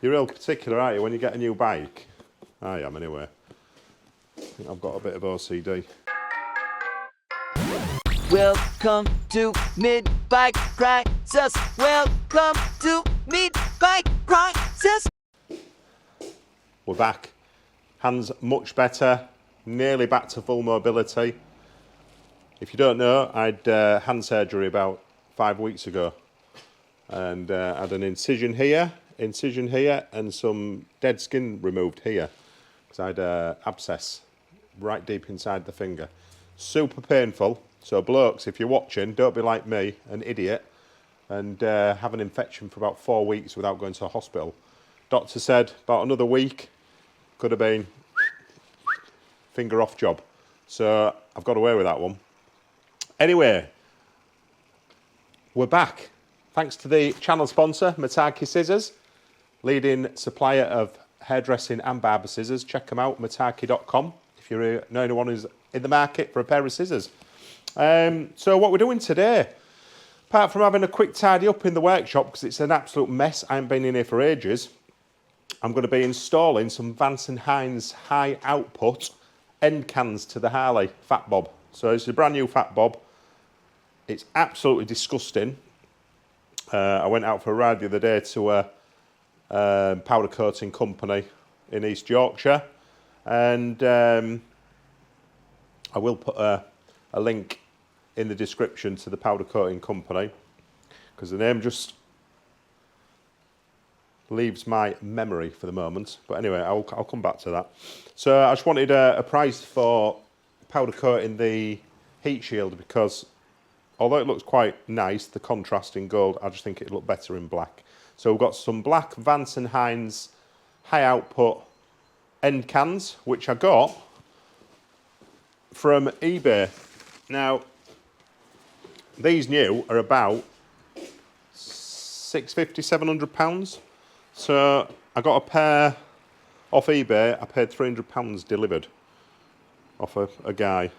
You're real particular, aren't you, when you get a new bike? I am, anyway. I think I've got a bit of OCD. Welcome to Mid Bike Crisis. Welcome to Mid Bike Crisis. We're back. Hands much better. Nearly back to full mobility. If you don't know, I had hand surgery about 5 weeks ago. And had an incision here, and some dead skin removed here. Because I had an abscess right deep inside the finger. Super painful. So blokes, if you're watching, don't be like me, an idiot, and have an infection for about 4 weeks without going to the hospital. Doctor said about another week, could have been finger off job. So I've got away with that one. Anyway, we're back. Thanks to the channel sponsor, Milwaukee Scissors, leading supplier of hairdressing and barber scissors. Check them out, milwaukee.com, if you know anyone who's in the market for a pair of scissors. So what we're doing today, apart from having a quick tidy up in the workshop, because it's an absolute mess, I haven't been in here for ages, I'm going to be installing some Vance Hines Hi-Output end cans to the Harley Fat Bob. So it's a brand new Fat Bob. It's absolutely disgusting. I went out for a ride the other day to a powder coating company in East Yorkshire, and I will put a link in the description to the powder coating company, because the name just leaves my memory for the moment. But anyway, I'll come back to that. So I just wanted a price for powder coating the heat shield, because although it looks quite nice, the contrast in gold, I just think it'd look better in black. So we've got some black Vance Hines Hi-Output end cans, which I got from eBay. Now, these new are about £650, £700. So I got a pair off eBay. I paid £300 delivered off a guy.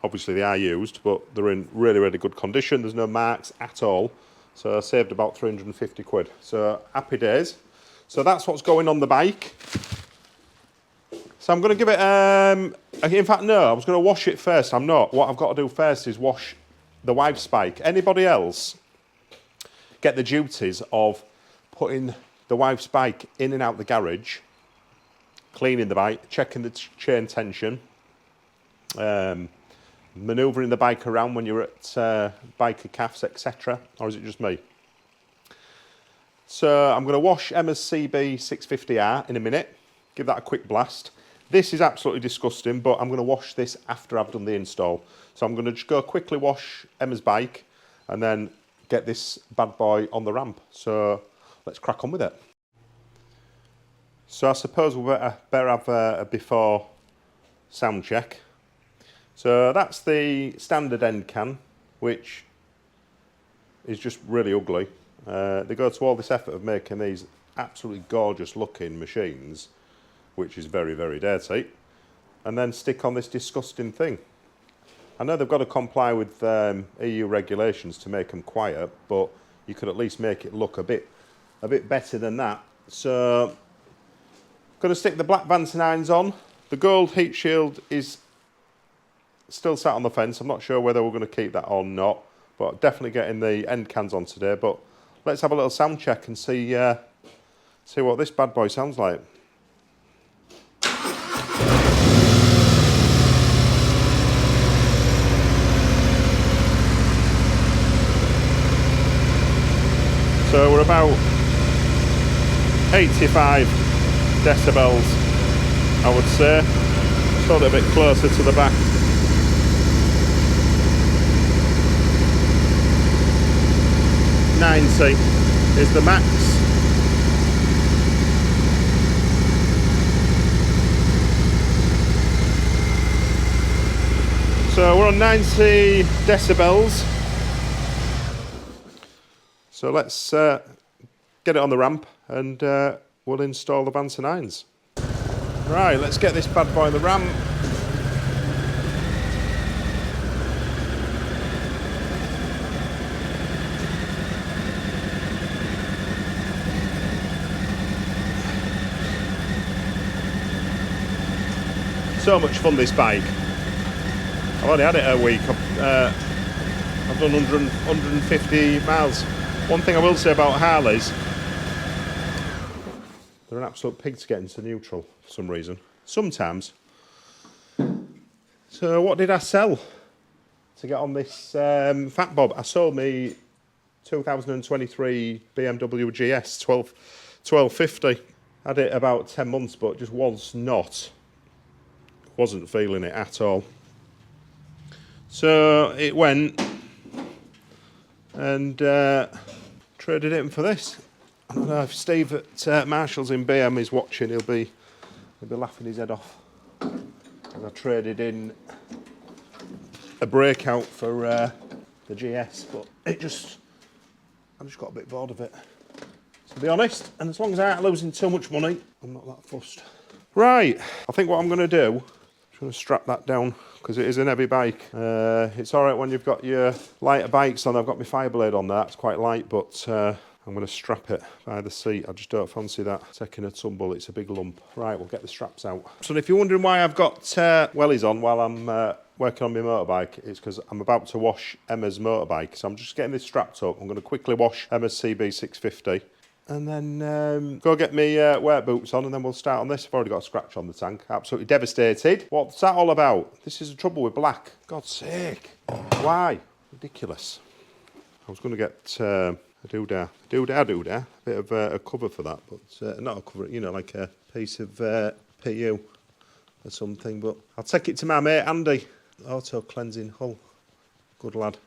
Obviously they are used, but they're in really, really good condition. There's no marks at all. So I saved about 350 quid. So happy days. So that's what's going on the bike. So I'm going to give it, in fact, no, I was going to wash it first. I'm not. What I've got to do first is wash the wife's bike. Anybody else get the duties of putting the wife's bike in and out the garage, cleaning the bike, checking the chain tension, manoeuvring the bike around when you're at biker calves, etc., or is it just me? So I'm going to wash Emma's CB 650R in a minute, give that a quick blast. This is absolutely disgusting, but I'm going to wash this after I've done the install. So I'm going to just go quickly wash Emma's bike and then get this bad boy on the ramp. So let's crack on with it. So I suppose we better have a before sound check. So that's the standard end can, which is just really ugly. They go to all this effort of making these absolutely gorgeous looking machines, which is very, very dirty, and then stick on this disgusting thing. I know they've got to comply with EU regulations to make them quiet, but you could at least make it look a bit better than that. So, going to stick the black Vance Hines on. The gold heat shield is still sat on the fence. I'm not sure whether we're going to keep that or not, but definitely getting the end cans on today. But let's have a little sound check and see what this bad boy sounds like. So we're about 85 decibels, I would say. Just hold it a bit closer to the back. 90 is the max. So we're on 90 decibels. So let's get it on the ramp and we'll install the Vance Hines. Right, let's get this bad boy on the ramp. so much fun, this bike. I've only had it a week. I've done 150 miles. One thing I will say about Harleys, they're an absolute pig to get into neutral for some reason. Sometimes. So what did I sell to get on this Fat Bob? I sold me 2023 BMW GS 1250. Had it about 10 months, but just wasn't feeling it at all. So it went and traded it in for this. I don't know if Steve at Marshall's in BM is watching, he'll be laughing his head off. And I traded in a breakout for the GS, but I just got a bit bored of it, to be honest. And as long as I aren't losing too much money, I'm not that fussed. Right, I think what I'm going to do, I'm just going to strap that down because it is an heavy bike. It's all right when you've got your lighter bikes on. I've got my Fireblade on there, it's quite light, but I'm going to strap it by the seat. I just don't fancy that taking a tumble. It's a big lump. Right, we'll get the straps out. So if you're wondering why I've got wellies on while I'm working on my motorbike, it's because I'm about to wash Emma's motorbike. So I'm just getting this strapped up. I'm going to quickly wash Emma's CB650 and then go get my work boots on, and then we'll start on this. I've already got a scratch on the tank. Absolutely devastated. What's that all about? This is the trouble with black. God's sake. Why? Ridiculous. I was going to get a doodah, a bit of a cover for that, but not a cover, you know, like a piece of PU or something. But I'll take it to my mate Andy. Auto cleansing hull. Good lad.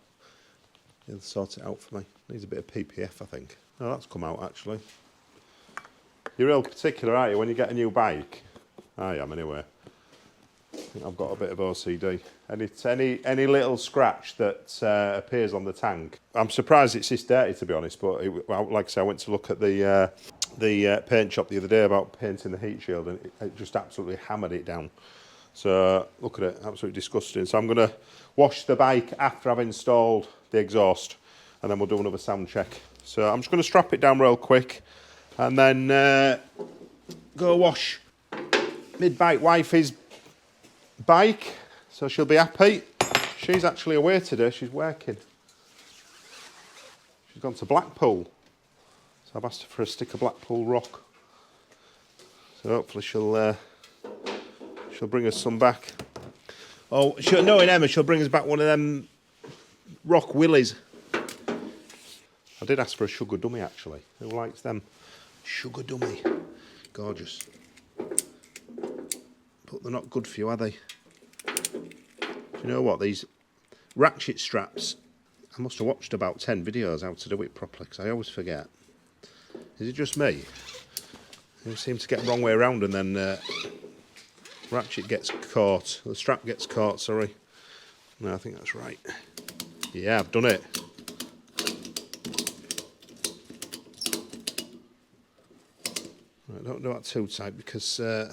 He'll sort it out for me. Needs a bit of PPF, I think. Oh, that's come out actually. You're real particular, aren't you, when you get a new bike? I am anyway. I think I've got a bit of OCD. Any little scratch that appears on the tank. I'm surprised it's this dirty, to be honest, but like I say, I went to look at the paint shop the other day about painting the heat shield, and it just absolutely hammered it down. So look at it, absolutely disgusting. So I'm going to wash the bike after I've installed the exhaust, and then we'll do another sound check. So I'm just going to strap it down real quick, and then go wash mid-bike wifey's bike, so she'll be happy. She's actually away today, she's working. She's gone to Blackpool, so I've asked her for a stick of Blackpool rock. So hopefully she'll bring us some back. Oh, knowing Emma, she'll bring us back one of them rock willies. I did ask for a sugar dummy actually. Who likes them? Sugar dummy. Gorgeous. But they're not good for you, are they? Do you know what? These ratchet straps, I must have watched about 10 videos how to do it properly, because I always forget. Is it just me? You seem to get the wrong way around, and then ratchet gets caught. The strap gets caught, sorry. No, I think that's right. Yeah, I've done it. Right, don't do that too tight, because I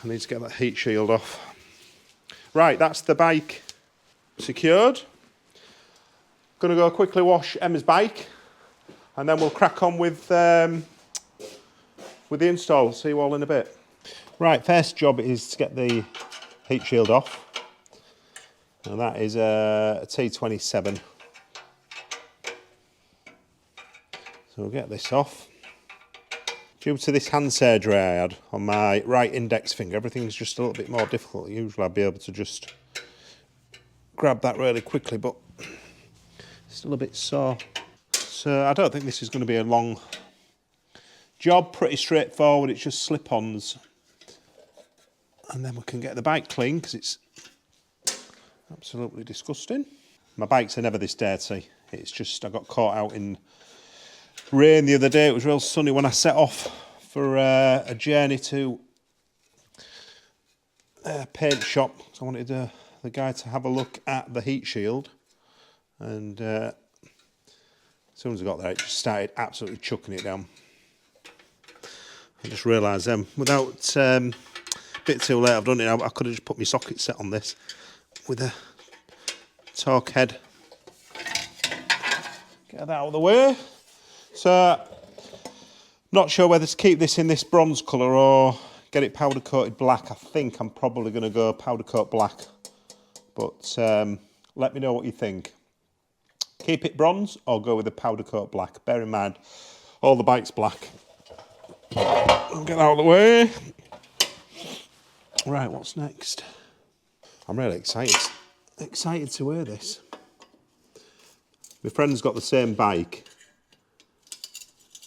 need to get that heat shield off. Right, that's the bike secured. Going to go quickly wash Emma's bike, and then we'll crack on with the install. See you all in a bit. Right, first job is to get the heat shield off, and that is a T27. So we'll get this off. Due to this hand surgery I had on my right index finger, everything's just a little bit more difficult. Usually I'd be able to just grab that really quickly, but it's still a bit sore. So I don't think this is going to be a long job, pretty straightforward. It's just slip-ons. And then we can get the bike clean, because it's absolutely disgusting. My bikes are never this dirty. It's just I got caught out in rain the other day. It was real sunny when I set off for a journey to a paint shop. So I wanted the guy to have a look at the heat shield, and as soon as I got there, it just started absolutely chucking it down. I just realised without a bit too late I've done it. I could have just put my socket set on this with a torque head. Get that out of the way. So, not sure whether to keep this in this bronze colour or get it powder coated black. I think I'm probably going to go powder coat black, but let me know what you think. Keep it bronze or go with the powder coat black. Bear in mind, all the bike's black. Get out of the way. Right, what's next? I'm really excited to wear this. My friend's got the same bike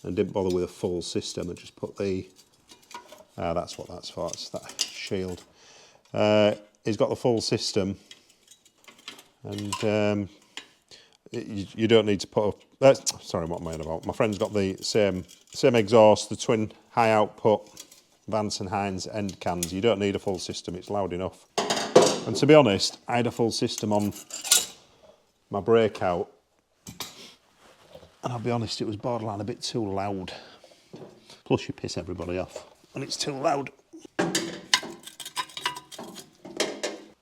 and didn't bother with a full system and just put the, that's what that's for, it's that shield. He's got the full system and you don't need to put a, sorry, what am I on about? My friend's got the same exhaust, the twin high output Vance Hines end cans. You don't need a full system, it's loud enough. And to be honest, I had a full system on my breakout, and I'll be honest, it was borderline a bit too loud. Plus you piss everybody off, and it's too loud.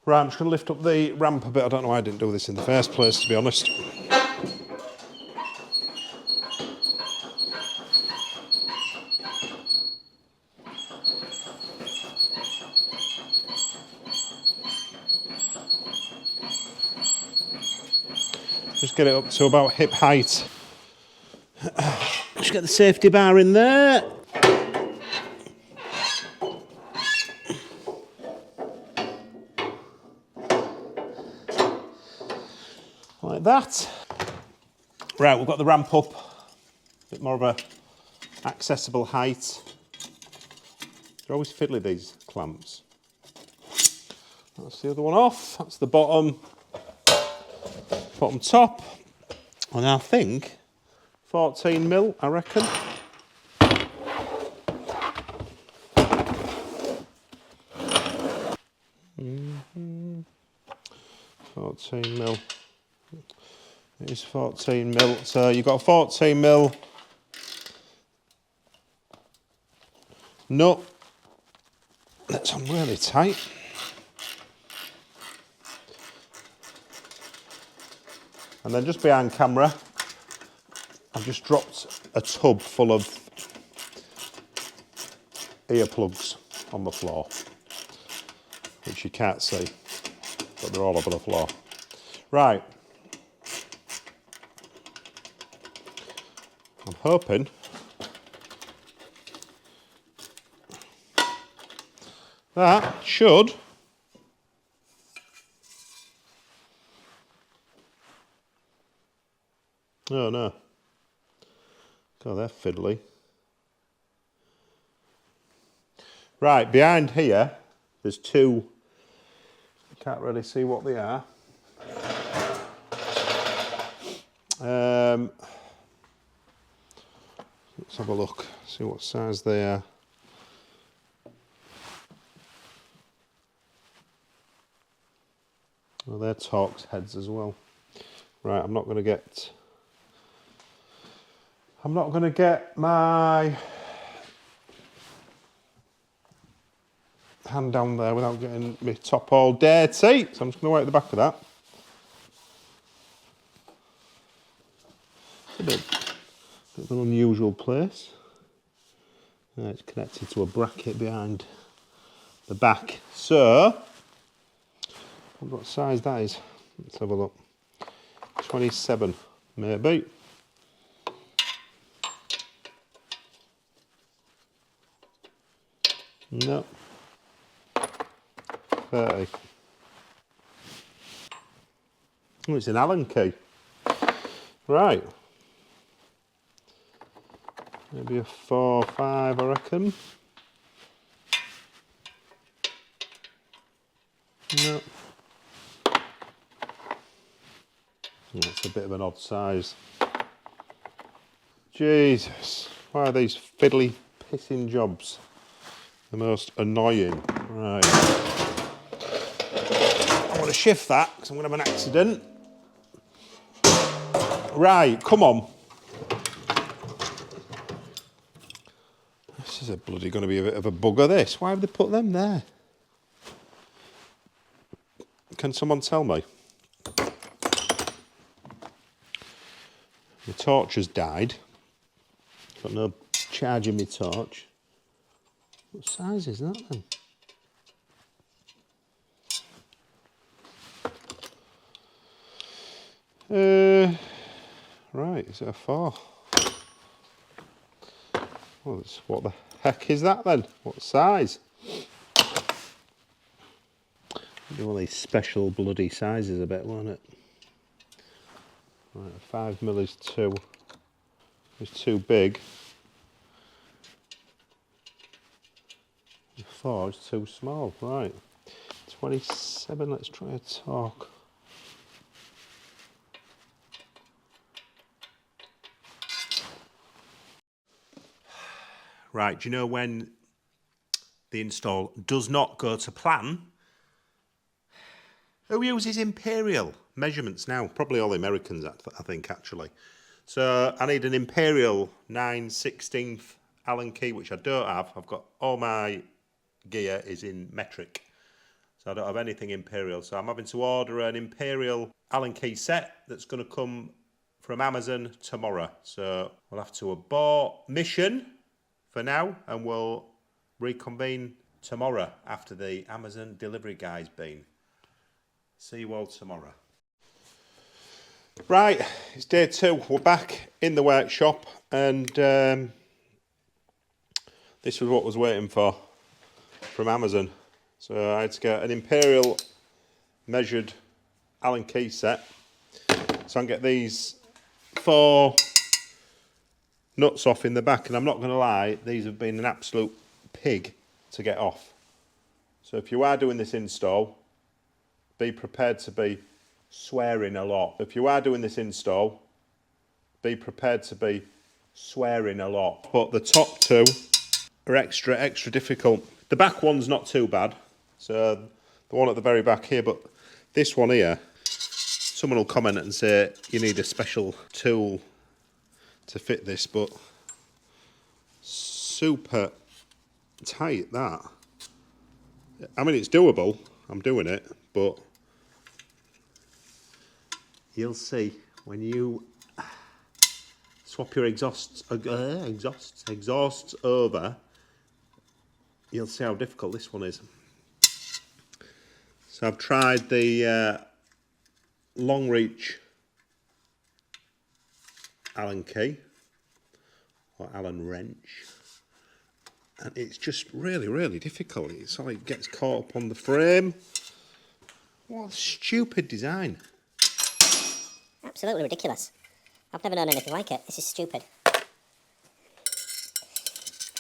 Right, I'm just going to lift up the ramp a bit. I don't know why I didn't do this in the first place, to be honest. Just get it up to about hip height. Just get the safety bar in there. Like that. Right, we've got the ramp up. A bit more of a accessible height. They're always fiddly, these clamps. That's the other one off. That's the bottom top. And I think 14 mil, I reckon. Mm-hmm. 14 mil. It is 14 mil. So you've got a 14 mil nut. That's on really tight. And then just behind camera, I've just dropped a tub full of earplugs on the floor, which you can't see, but they're all over the floor. Right. I'm hoping that should oh no. God, they're fiddly. Right, behind here, there's two. I can't really see what they are. Let's have a look, see what size they are. Well, they're Torx heads as well. Right, I'm not going to get my hand down there without getting my top all dirty. So I'm just going to wipe the back of that. It's a bit of an unusual place. It's connected to a bracket behind the back. So, I wonder what size that is. Let's have a look. 27, maybe. No. 30. Oh, it's an Allen key. Right. Maybe a 4 or 5, I reckon. No. That's a bit of an odd size. Jesus. Why are these fiddly pissing jobs the most annoying? Right. I'm going to shift that because I'm going to have an accident. Right, come on. This is a bloody going to be a bit of a bugger, this. Why have they put them there? Can someone tell me? My torch has died. Got no charge in my torch. What size is that then? Right, is it a 4? Well, what the heck is that then? What size? Do all these special bloody sizes a bit, won't it? Right, a 5mm is too big. A 4 is too small. Right, 27. Let's try a torque. Right, do you know when the install does not go to plan? Who uses imperial measurements now? Probably all the Americans, I think, actually. So I need an imperial 9/16 Allen key, which I don't have. I've got all my gear is in metric, so I don't have anything imperial. So I'm having to order an imperial Allen key set that's going to come from Amazon tomorrow. So we'll have to abort mission for now, and we'll reconvene tomorrow after the Amazon delivery guy's been. See you all tomorrow. Right, it's day 2. We're back in the workshop, and this was what I was waiting for from Amazon. So I had to get an imperial measured Allen key set, so I can get these 4 nuts off in the back, and I'm not going to lie, these have been an absolute pig to get off. So if you are doing this install, be prepared to be swearing a lot. If you are doing this install, be prepared to be swearing a lot. But the top 2 are extra difficult. The back one's not too bad, so the one at the very back here, but this one here, someone will comment and say you need a special tool to fit this, but super tight that. I mean, it's doable, I'm doing it, but you'll see when you swap your exhausts over, you'll see how difficult this one is. So I've tried the long reach Allen key or Allen wrench, and it's just really difficult. It's like it gets caught up on the frame. What a stupid design. Absolutely ridiculous. I've never known anything like it. This is stupid.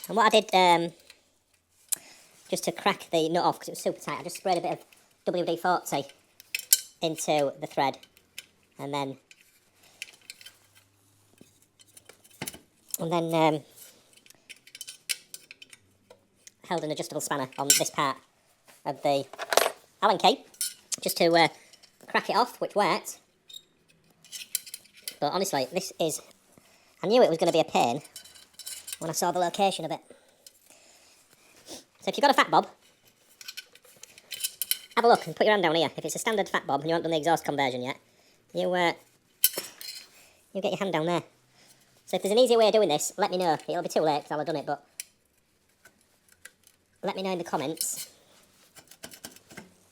And what I did, just to crack the nut off, because it was super tight, I just sprayed a bit of WD-40 into the thread, and then held an adjustable spanner on this part of the Allen key, just to crack it off, which worked. But honestly, this is... I knew it was going to be a pain when I saw the location of it. So if you've got a Fat Bob, have a look and put your hand down here. If it's a standard Fat Bob and you haven't done the exhaust conversion yet, you get your hand down there. So if there's an easier way of doing this, let me know. It'll be too late because I'll have done it, but let me know in the comments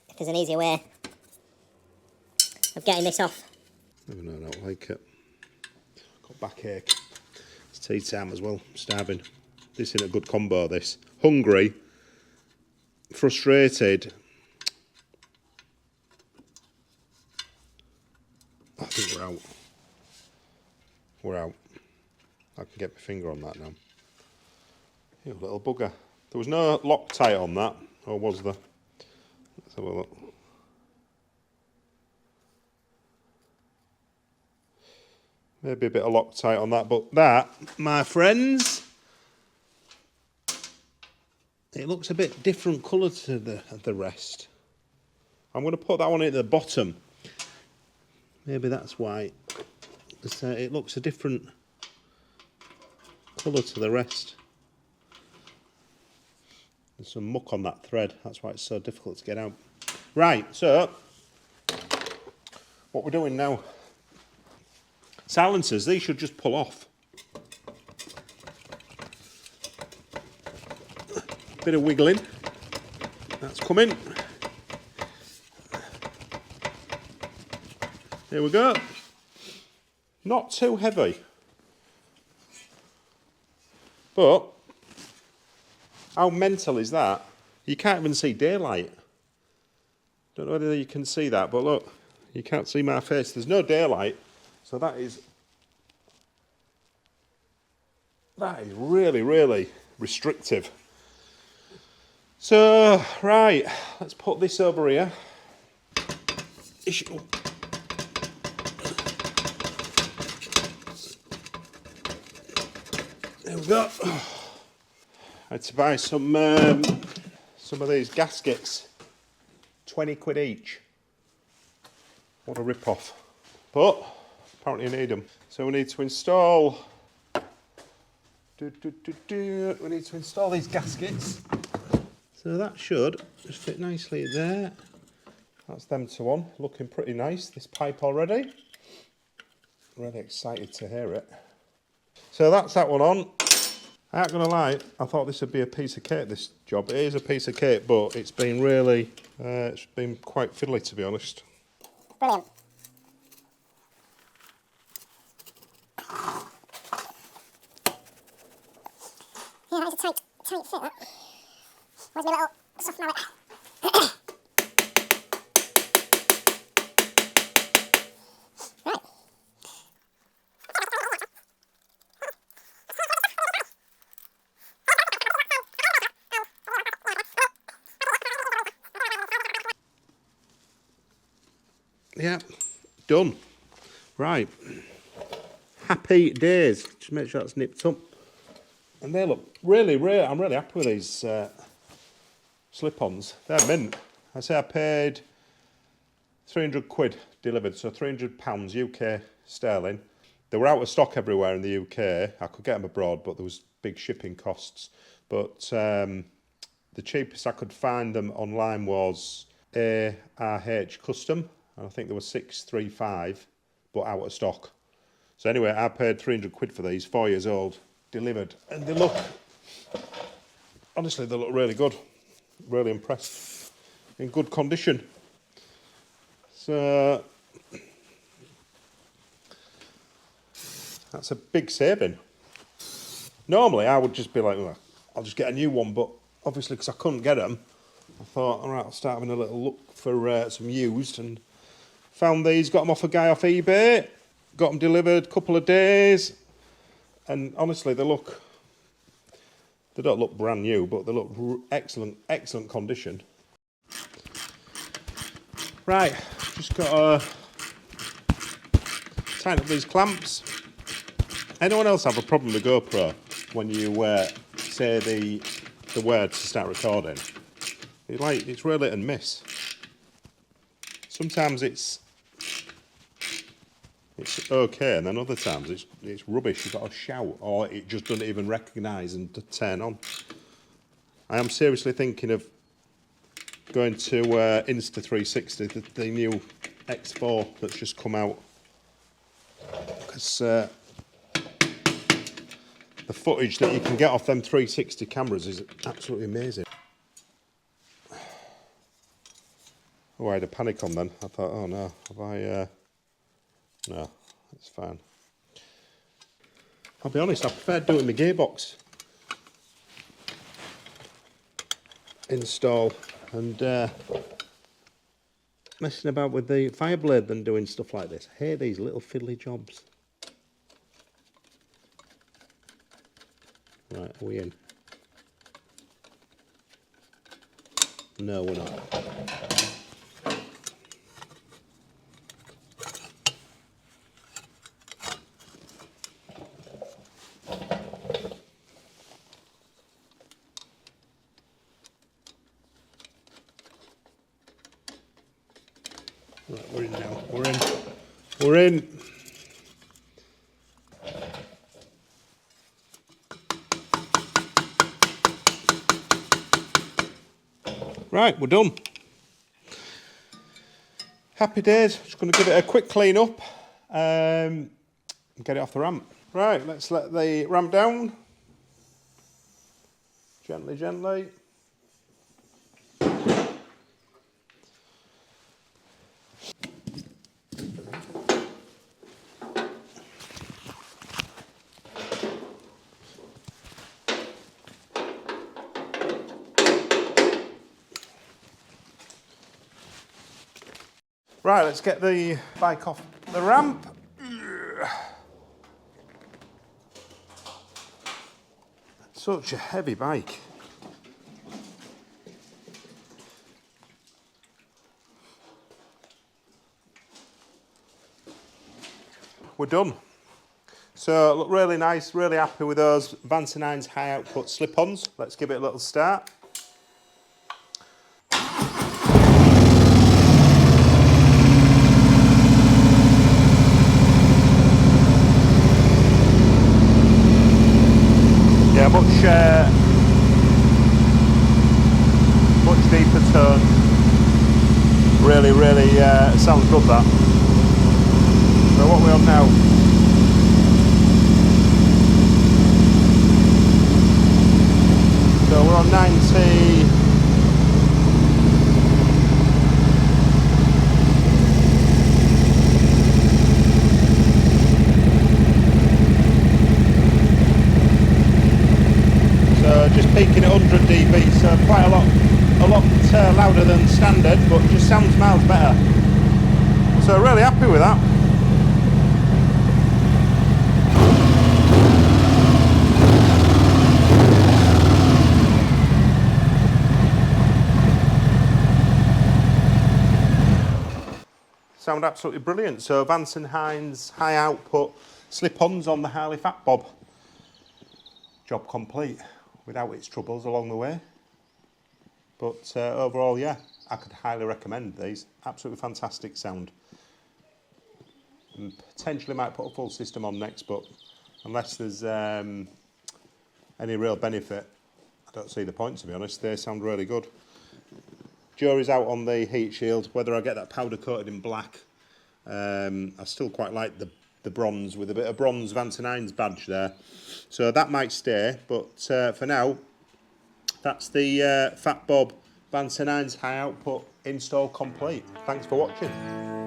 if there's an easier way of getting this off. Never know, I don't like it. Got backache. It's tea time as well. Starving. This isn't a good combo, this. Hungry. Frustrated. I think we're out. We're out. I can get my finger on that now. You little bugger. There was no Loctite on that, or was there? Let's have a look. Maybe a bit of Loctite on that, but that, my friends, it looks a bit different colour to the rest. I'm going to put that one at the bottom. Maybe that's why it looks a different colour to the rest. There's some muck on that thread, that's why it's so difficult to get out. Right, so what we're doing now, silencers, these should just pull off. bit of wiggling. That's coming. Here we go. Not too heavy. But how mental is that? You can't even see daylight. Don't know whether you can see that, but look, you can't see my face. There's no daylight, so that is really, really restrictive. So, right, let's put this over here. There we go. I had to buy some of these gaskets. 20 quid each. What a rip-off. But apparently you need them. So we need to install. We need to install these gaskets. So that should just fit nicely there. That's them to one. Looking pretty nice. This pipe already. Really excited to hear it. So that's that one on. I ain't gonna lie, I thought this would be a piece of cake, this job. It is a piece of cake, but it's been really, it's been quite fiddly, to be honest. Brilliant. Yeah, that is a tight fit, that. Where's my little soft mallet? Right. Yeah, done. Right. Happy days. Just make sure that's nipped up. And they look really, I'm really happy with these slip-ons. They're mint. I say I paid 300 quid delivered, so £300 UK sterling. They were out of stock everywhere in the UK. I could get them abroad, but there was big shipping costs. But the cheapest I could find them online was ARH Custom. And I think there were 635, but out of stock. So anyway, I paid 300 quid for these, 4 years old, delivered. And they look, honestly, they look really good. Really impressed. In good condition. So, that's a big saving. Normally, I would just be like, well, I'll just get a new one, but obviously, because I couldn't get them, I thought, all right, I'll start having a little look for some used, and found these, got them off a guy off eBay, got them delivered a couple of days, and honestly, they don't look brand new, but they look excellent condition. Right, just got to tighten up these clamps. Anyone else have a problem with GoPro when you say the word to start recording? It's really hit and miss. Sometimes it's okay, and then other times it's rubbish. You've got to shout, or it just doesn't even recognise and turn on. I am seriously thinking of going to Insta360, the new X4 that's just come out, because the footage that you can get off them 360 cameras is absolutely amazing. Oh, I had a panic on then. I thought, oh no, have I... No, it's fine. I'll be honest, I prefer doing the gearbox install and messing about with the Fireblade than doing stuff like this. I hate these little fiddly jobs. Right, are we in? No, we're not. Right, we're in now. We're in. Right, we're done. Happy days. Just going to give it a quick clean up and get it off the ramp. Right, let's let the ramp down. Gently, gently. Right, let's get the bike off the ramp. Such a heavy bike. We're done. So look really nice, really happy with those Vance Hines Hi-Output Slip-Ons. Let's give it a little start. Yeah, much deeper tone. Really, sounds good that. So what are we on now? So we're on 90. So just peaking at 100 dB, so quite a lot louder than standard, but just sounds miles better. So really happy with that. Sound absolutely brilliant. So Vance Hines Hi-Output Slip-Ons on the Harley Fat Bob. Job complete without its troubles along the way. But overall, yeah, I could highly recommend these. Absolutely fantastic sound. And potentially might put a full system on next, but unless there's any real benefit, I don't see the point, to be honest. They sound really good. Jury's out on the heat shield, whether I get that powder coated in black. I still quite like the bronze with a bit of bronze Vance Hines badge there. So that might stay, but for now, that's the Fat Bob Vance Hines Hi-Output install complete. Thanks for watching.